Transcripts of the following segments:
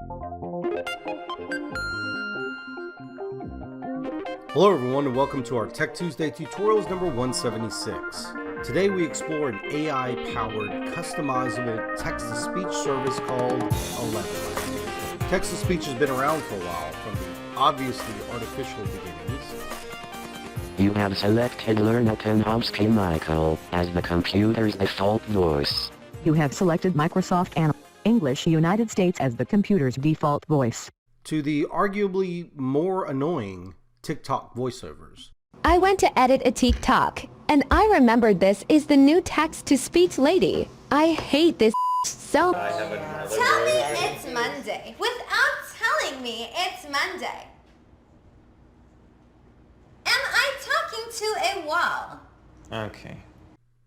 Hello everyone and welcome to our Tech Tuesday tutorials number 176. Today we explore an AI-powered customizable text-to-speech service called Elevenlabs. Text-to-speech has been around for a while, from the obviously artificial beginnings. You have selected Learn customizable as the computer's default voice. You have selected Microsoft and English United States as the computer's default voice. To the arguably more annoying TikTok voiceovers. I went to edit a TikTok, and I remembered this is the new text-to-speech lady. I hate this so much. Tell me it's Monday without telling me it's Monday. Am I talking to a wall? Okay.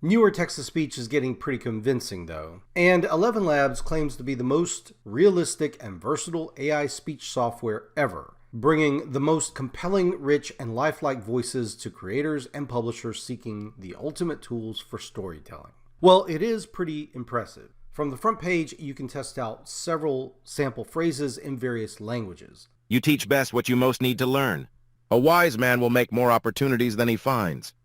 Newer text-to-speech is getting pretty convincing though, and Elevenlabs claims to be the most realistic and versatile AI speech software ever, bringing the most compelling, rich, and lifelike voices to creators and publishers seeking the ultimate tools for storytelling. Well, it is pretty impressive. From the front page, you can test out several sample phrases in various languages. You teach best what you most need to learn. A wise man will make more opportunities than he finds.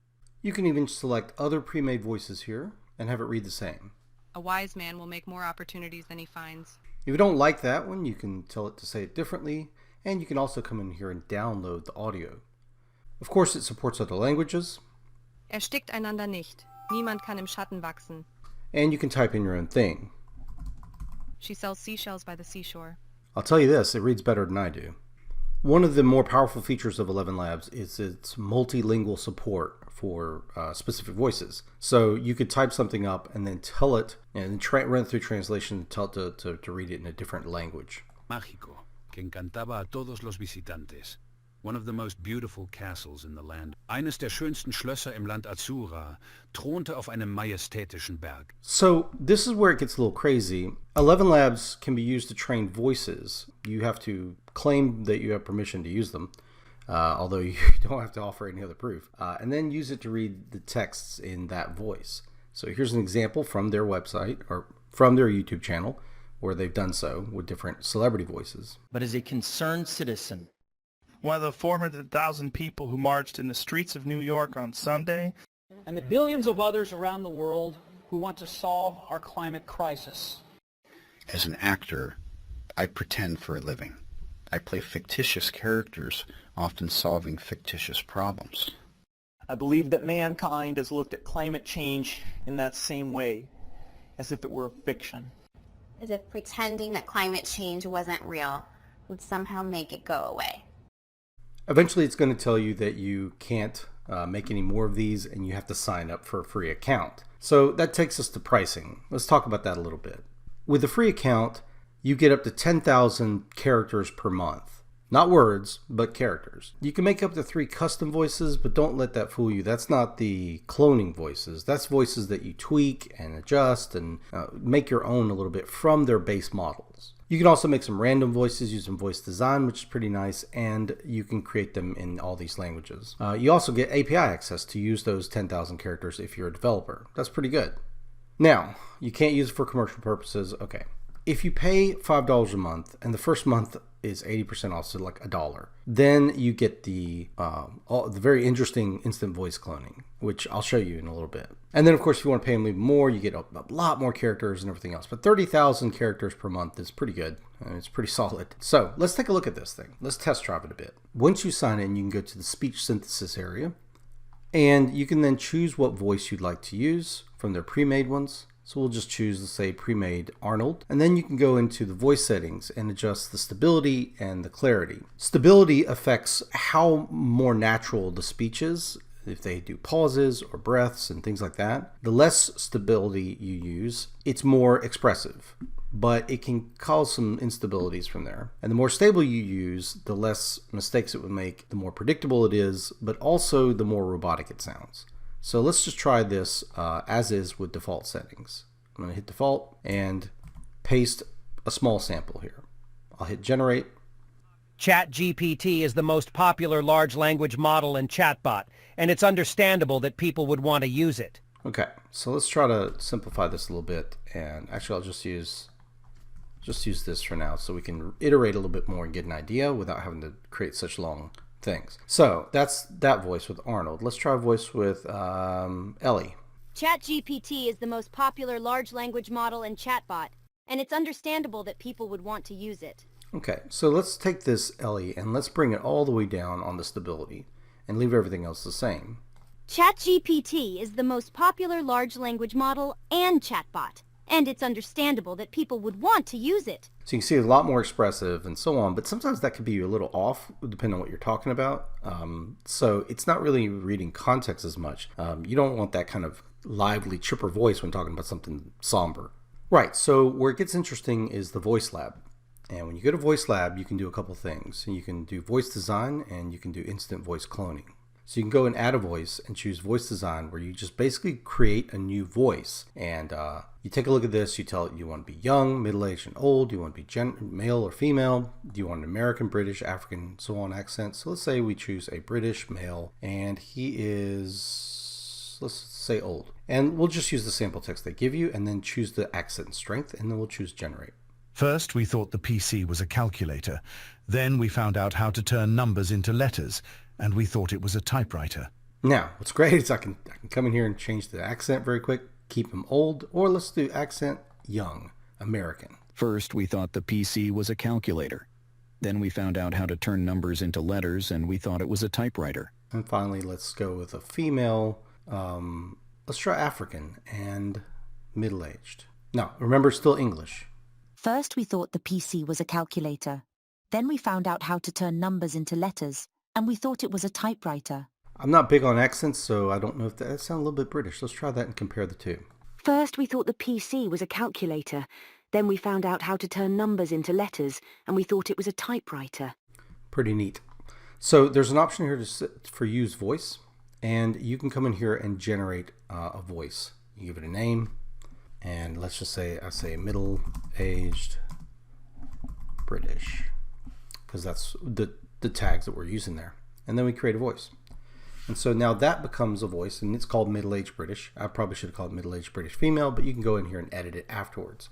You can even select other pre-made voices here and have it read the same. A wise man will make more opportunities than he finds. If you don't like that one, you can tell it to say it differently, and you can also come in here and download the audio. Of course, it supports other languages. Erstickt einander nicht. Niemand kann im Schatten wachsen. And you can type in your own thing. She sells seashells by the seashore. I'll tell you this, it reads better than I do. One of the more powerful features of Elevenlabs is its multilingual support for specific voices. So you could type something up and then tell it, and then run it through translation and tell it to read it in a different language. Mágico, que encantaba a todos los visitantes. One of the most beautiful castles in the land. Eines der schönsten Schlösser im Land Azura thronte auf einem majestätischen Berg. So this is where it gets a little crazy. Elevenlabs can be used to train voices. You have to claim that you have permission to use them, although you don't have to offer any other proof, and then use it to read the texts in that voice. So here's an example from their website, or from their YouTube channel, where they've done so with different celebrity voices. But as a concerned citizen, one of the 400,000 people who marched in the streets of New York on Sunday, and the billions of others around the world who want to solve our climate crisis. As an actor, I pretend for a living. I play fictitious characters, often solving fictitious problems. I believe that mankind has looked at climate change in that same way, as if it were a fiction. As if pretending that climate change wasn't real would somehow make it go away. Eventually it's going to tell you that you can't make any more of these and you have to sign up for a free account. So that takes us to pricing. Let's talk about that a little bit. With the free account, you get up to 10,000 characters per month. Not words, but characters. You can make up to 3 custom voices, but don't let that fool you. That's not the cloning voices. That's voices that you tweak and adjust and make your own a little bit from their base models. You can also make some random voices using voice design, which is pretty nice, and you can create them in all these languages. You also get API access to use those 10,000 characters if you're a developer. That's pretty good. Now, you can't use it for commercial purposes. Okay. If you pay $5 a month and the first month is 80% off, so like $1, then you get the very interesting instant voice cloning, which I'll show you in a little bit. And then of course, if you want to pay them even more, you get a lot more characters and everything else. But 30,000 characters per month is pretty good. And it's pretty solid. So let's take a look at this thing. Let's test drive it a bit. Once you sign in, you can go to the speech synthesis area, and you can then choose what voice you'd like to use from their pre-made ones. So we'll just choose, let's say, pre-made Arnold. And then you can go into the voice settings and adjust the stability and the clarity. Stability affects how more natural the speech is, if they do pauses or breaths and things like that. The less stability you use, it's more expressive, but it can cause some instabilities from there. And the more stable you use, the less mistakes it would make, the more predictable it is, but also the more robotic it sounds. So let's just try this as is with default settings. I'm going to hit default and paste a small sample here. I'll hit generate. ChatGPT is the most popular large language model and chatbot, and it's understandable that people would want to use it. Okay, so let's try to simplify this a little bit, and actually I'll just use just use this for now so we can iterate a little bit more and get an idea without having to create such long things. So that's that voice with Arnold. Let's try a voice with Ellie. ChatGPT is the most popular large language model and chatbot, and it's understandable that people would want to use it. Okay, so let's take this Ellie and let's bring it all the way down on the stability and leave everything else the same. ChatGPT is the most popular large language model and chatbot, and it's understandable that people would want to use it. So you can see a lot more expressive and so on, but sometimes that could be a little off depending on what you're talking about. So it's not really reading context as much. You don't want that kind of lively, chipper voice when talking about something somber. Right, so where it gets interesting is the Voice Lab. And when you go to Voice Lab, you can do a couple things. You can do voice design and you can do instant voice cloning. So you can go and add a voice and choose voice design, where you just basically create a new voice. And you take a look at this, you tell it you want to be young, middle-aged, and old, you want to be male or female, do you want an American, British, African, so on accent. So let's say we choose a British male and he is, let's say, old. And we'll just use the sample text they give you and then choose the accent and strength, and then we'll choose generate. First, we thought the PC was a calculator. Then we found out how to turn numbers into letters, and we thought it was a typewriter. Now, what's great is I can come in here and change the accent very quick, keep them old, or let's do accent young, American. First, we thought the PC was a calculator. Then we found out how to turn numbers into letters, and we thought it was a typewriter. And finally, let's go with a female. Let's try African and middle-aged. No, remember, still English. First, we thought the PC was a calculator. Then we found out how to turn numbers into letters, and we thought it was a typewriter. I'm not big on accents, so I don't know if that sounds a little bit British. Let's try that and compare the two. First, we thought the PC was a calculator. Then we found out how to turn numbers into letters, and we thought it was a typewriter. Pretty neat. So there's an option here for use voice, and you can come in here and generate a voice. You give it a name, and let's just say I say middle-aged British, because that's the tags that we're using there. And then we create a voice. And so now that becomes a voice, and it's called middle-aged British. I probably should have called it middle-aged British female, but you can go in here and edit it afterwards.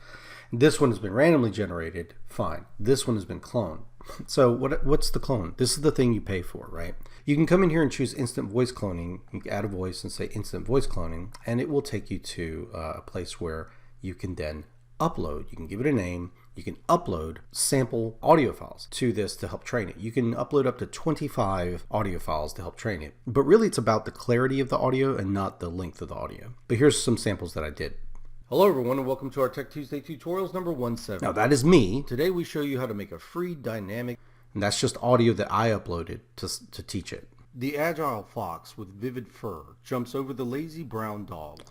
And this one has been randomly generated, fine. This one has been cloned. So what's the clone? This is the thing you pay for, right? You can come in here and choose instant voice cloning. You can add a voice and say instant voice cloning, and it will take you to a place where you can then upload. You can give it a name. You can upload sample audio files to this to help train it. You can upload up to 25 audio files to help train it. But really it's about the clarity of the audio and not the length of the audio. But here's some samples that I did. Hello everyone and welcome to our Tech Tuesday tutorials number 17. Now that is me. Today we show you how to make a free dynamic, and that's just audio that I uploaded to teach it. The agile fox with vivid fur jumps over the lazy brown dog.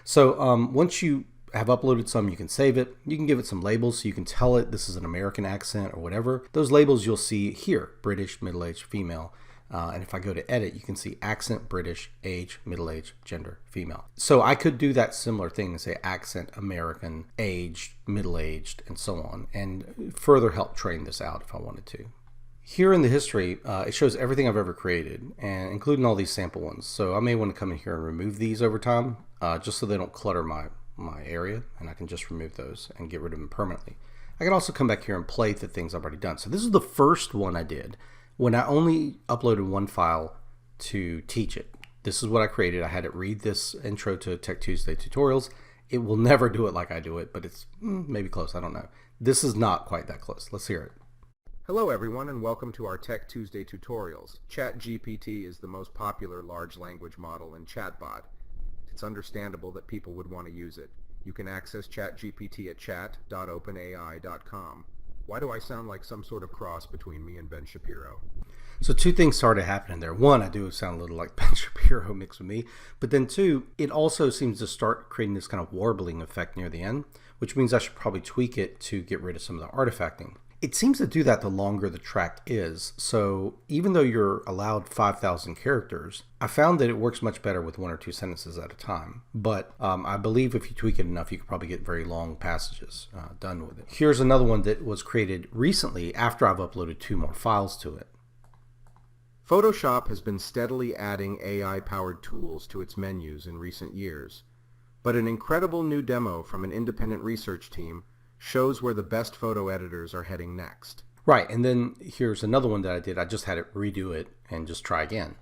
So once you have uploaded some, you can save it. You can give it some labels so you can tell it this is an American accent or whatever. Those labels you'll see here: British, middle-aged, female. And if I go to edit, you can see accent, British, age, middle-aged, gender, female. So I could do that similar thing and say accent, American, aged, middle-aged, and so on, and further help train this out if I wanted to. Here in the history, it shows everything I've ever created, and including all these sample ones. So I may want to come in here and remove these over time, just so they don't clutter my area, and I can just remove those and get rid of them permanently. I can also come back here and play the things I've already done. So this is the first one I did when I only uploaded one file to teach it. This is what I created. I had it read this intro to Tech Tuesday tutorials. It will never do it like I do it, but it's maybe close. I don't know. This is not quite that close. Let's hear it. Hello everyone and welcome to our Tech Tuesday tutorials. ChatGPT is the most popular large language model and chatbot. It's understandable that people would want to use it. You can access ChatGPT at chat.openai.com. Why do I sound like some sort of cross between me and Ben Shapiro? So two things started happening there. One, I do sound a little like Ben Shapiro mixed with me. But then two, it also seems to start creating this kind of warbling effect near the end, which means I should probably tweak it to get rid of some of the artifacting. It seems to do that the longer the track is. So even though you're allowed 5,000 characters, I found that it works much better with 1 or 2 sentences at a time. But I believe if you tweak it enough, you can probably get very long passages done with it. Here's another one that was created recently after I've uploaded 2 more files to it. Photoshop has been steadily adding AI-powered tools to its menus in recent years. But an incredible new demo from an independent research team shows where the best photo editors are heading next. Right, and then here's another one that I did. I just had it redo it and just try again.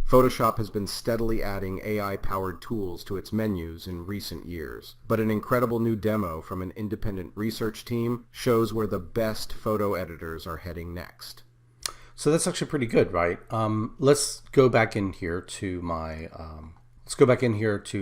Photoshop has been steadily adding AI-powered tools to its menus in recent years, but an incredible new demo from an independent research team shows where the best photo editors are heading next. So that's actually pretty good, right? Let's go back in here to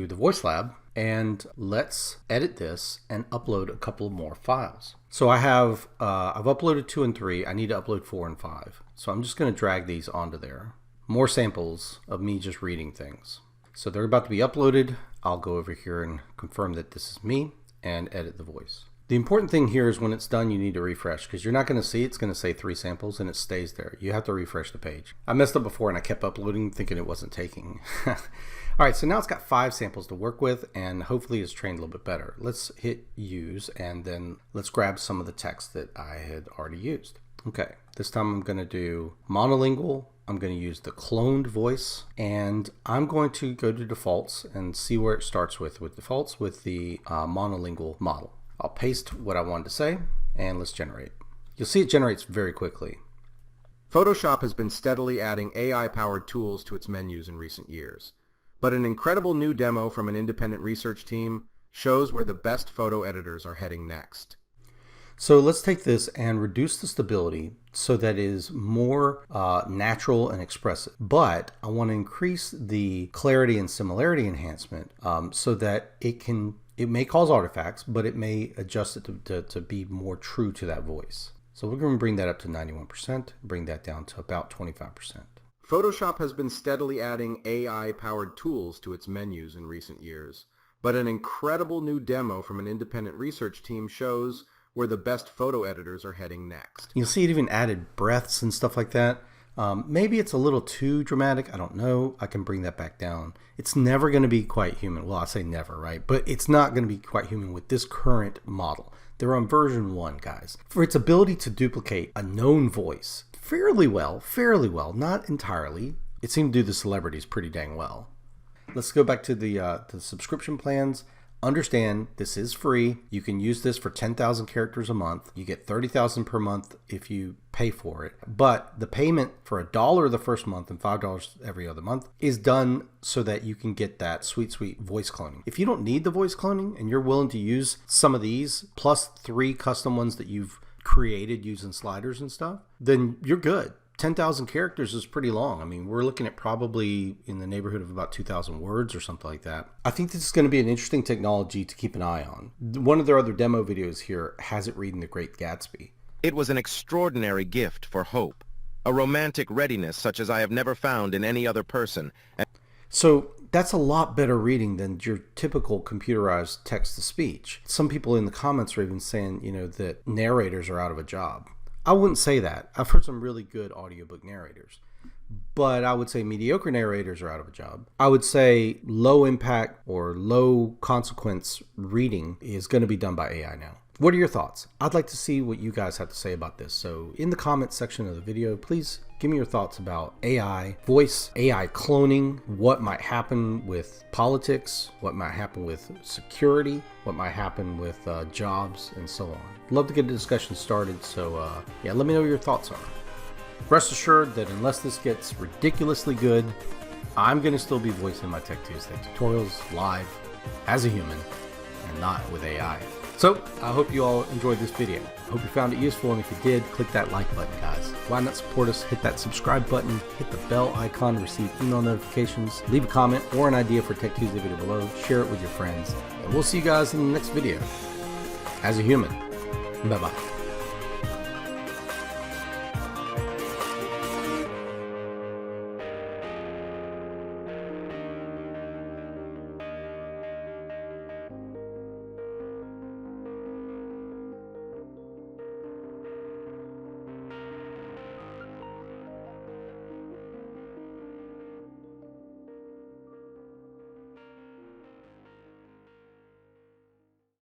the Voice Lab, and let's edit this and upload a couple more files. So I've uploaded 2 and 3. I need to upload 4 and 5. So I'm just going to drag these onto there. More samples of me just reading things. So they're about to be uploaded. I'll go over here and confirm that this is me and edit the voice. The important thing here is when it's done, you need to refresh, because you're not going to see it's going to say 3 samples and it stays there. You have to refresh the page. I messed up before and I kept uploading thinking it wasn't taking. All right, so now it's got 5 samples to work with, and hopefully it's trained a little bit better. Let's hit use, and then let's grab some of the text that I had already used. Okay, this time I'm going to do monolingual. I'm going to use the cloned voice, and I'm going to go to defaults and see where it starts with defaults with the monolingual model. I'll paste what I wanted to say, and let's generate. You'll see it generates very quickly. Photoshop has been steadily adding AI-powered tools to its menus in recent years, but an incredible new demo from an independent research team shows where the best photo editors are heading next. So let's take this and reduce the stability so that it is more natural and expressive. But I want to increase the clarity and similarity enhancement so that it may cause artifacts, but it may adjust it to be more true to that voice. So we're going to bring that up to 91%, bring that down to about 25%. Photoshop has been steadily adding AI-powered tools to its menus in recent years, but an incredible new demo from an independent research team shows where the best photo editors are heading next. You'll see it even added breaths and stuff like that. Maybe it's a little too dramatic. I don't know. I can bring that back down. It's never going to be quite human. Well, I say never, right? But it's not going to be quite human with this current model. They're on version 1, guys. For its ability to duplicate a known voice fairly well, not entirely. It seemed to do the celebrities pretty dang well. Let's go back to the subscription plans. Understand this is free. You can use this for 10,000 characters a month. You get 30,000 per month if you pay for it. But the payment for $1 the first month and $5 every other month is done so that you can get that sweet voice cloning. If you don't need the voice cloning and you're willing to use some of these plus 3 custom ones that you've created using sliders and stuff, then you're good. 10,000 characters is pretty long. I mean, we're looking at probably in the neighborhood of about 2,000 words or something like that. I think this is going to be an interesting technology to keep an eye on. One of their other demo videos here has it reading The Great Gatsby. It was an extraordinary gift for hope, a romantic readiness such as I have never found in any other person. So that's a lot better reading than your typical computerized text-to-speech. Some people in the comments are even saying, that narrators are out of a job. I wouldn't say that. I've heard some really good audiobook narrators, but I would say mediocre narrators are out of a job. I would say low impact or low consequence reading is going to be done by AI now. What are your thoughts? I'd like to see what you guys have to say about this. So in the comments section of the video, please give me your thoughts about AI, voice, AI cloning, what might happen with politics, what might happen with security, what might happen with jobs, and so on. Love to get a discussion started, so yeah, let me know what your thoughts are. Rest assured that unless this gets ridiculously good, I'm going to still be voicing my Tech Tuesday tutorials live as a human and not with AI. So, I hope you all enjoyed this video. I hope you found it useful, and if you did, click that like button, guys. Why not support us? Hit that subscribe button, hit the bell icon to receive email notifications, leave a comment or an idea for a Tech Tuesday video below, share it with your friends, and we'll see you guys in the next video. As a human, bye-bye.